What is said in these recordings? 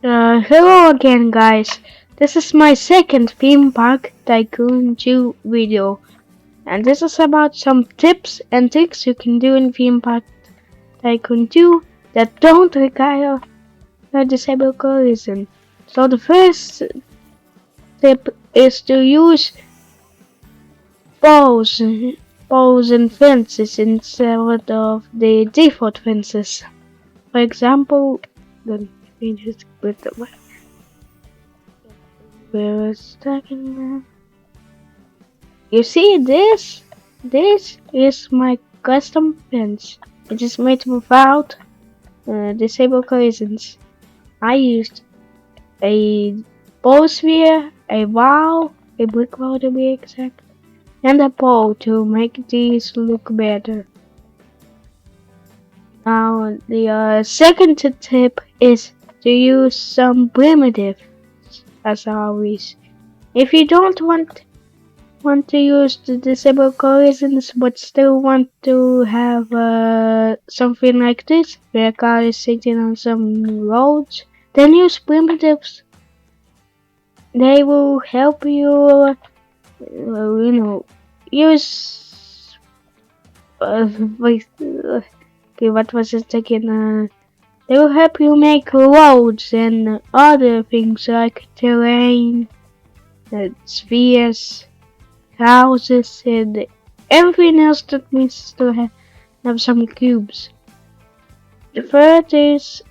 Hello again, guys. This is my second theme park Tycoon 2 video, and this is about some tips and tricks you can do in theme park Tycoon 2 that don't require a disabled collision. So the first tip is to use poles, poles and fences instead of the default fences. For example, let me just put the where is second. You see this? This is my custom fence. It is made without disabled collisions. I used a pole sphere, a wall, a brick wall to be exact, and a pole to make these look better. Now the second tip is to use some primitives as always. If you don't want to use the disabled collisions but still want to have something like this, where a car is sitting on some roads, then use primitives. They will help you, use. Wait, okay, what was it again? They will help you make roads and other things like terrain, spheres, houses, and everything else that needs to have some cubes. The third is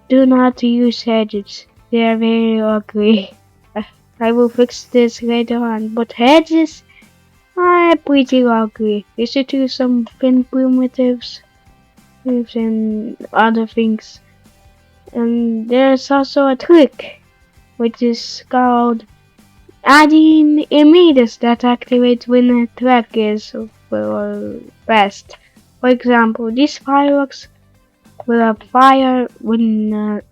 do not use hedges. They are very ugly. I will fix this later on, but hedges are pretty ugly. You should use some thin primitives and other things. And there's also a trick, which is called adding immediates that activate when a track is fast. For example, these fireworks will fire when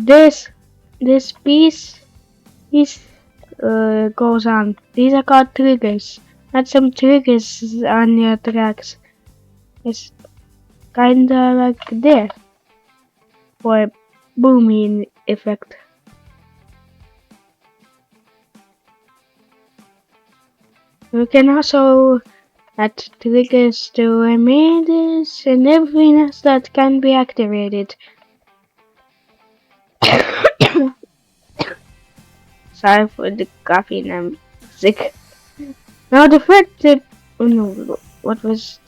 this piece goes on. These are called triggers. Add some triggers on your tracks. It's kinda like this for a booming effect. You can also add triggers to images and everything else that can be activated. Sorry for the coffee, I'm sick. Now the third tip. Oh no, what was?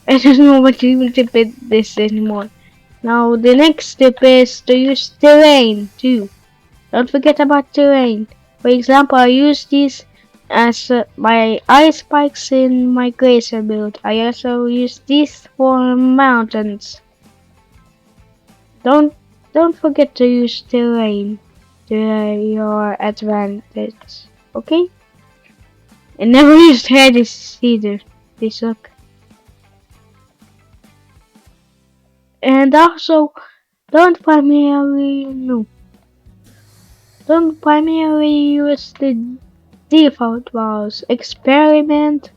I don't know what even tip is this anymore. Now the next tip is to use terrain too. Don't forget about terrain. For example, I use these as my ice spikes in my glacier build. I also use these for mountains. Don't don't forget to use terrain to your advantage. Okay? And never use hedges either. They suck. And also don't primarily use the default walls. Experiment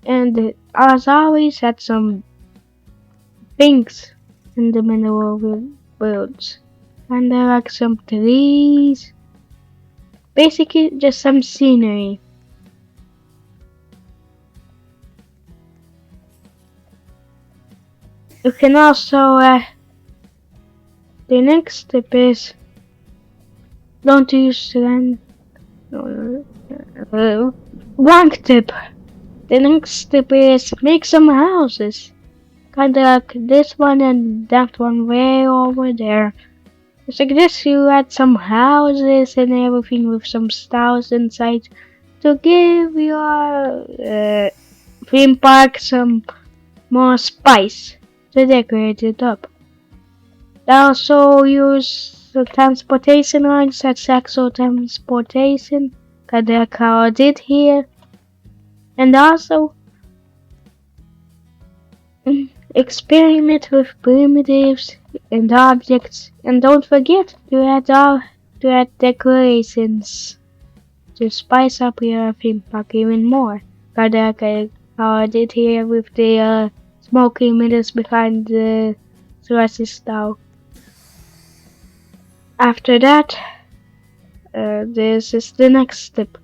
and as always add some things in the middle of the builds. And there are some trees. Basically just some scenery. You can also the next step is don't use land. Wrong tip. The next step is make some houses. Kinda like this one and that one way over there. I suggest you add some houses and everything with some stars inside to give your theme park some more spice to decorate it up. I also use the transportation lines such Axo transportation, kinda how I did here. And also experiment with primitives and objects, and don't forget to add decorations to spice up your theme park even more. Kinda like how I did here with the smoky mirrors behind the thrushes down. After that, this is the next step.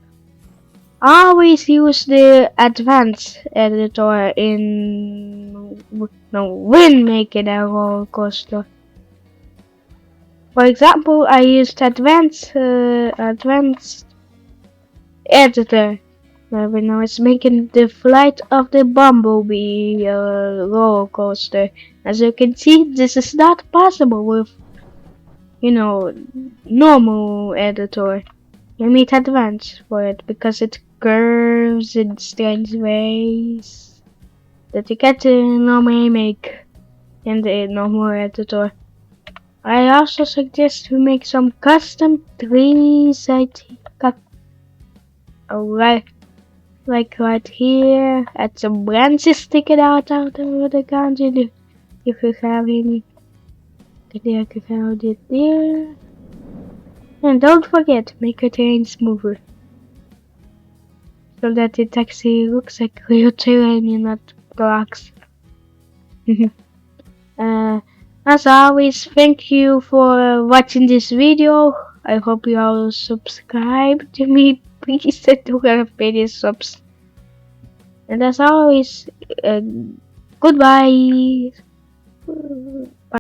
Always use the advanced editor when making a roller coaster. For example, I used advanced editor when I was making the flight of the bumblebee roller coaster. As you can see, this is not possible with normal editor. You need advanced for it because it curves in strange ways that you can't normally make in the normal editor. I also suggest to make some custom trees. Like right here, add some branches sticking out of the ground. If you have any, then you found it there. And don't forget, make your terrain smoother, so that it actually looks like real terrain and not blocks. As always, thank you for watching this video. I hope you all subscribe to me. Please don't forget to subs. And as always, goodbye.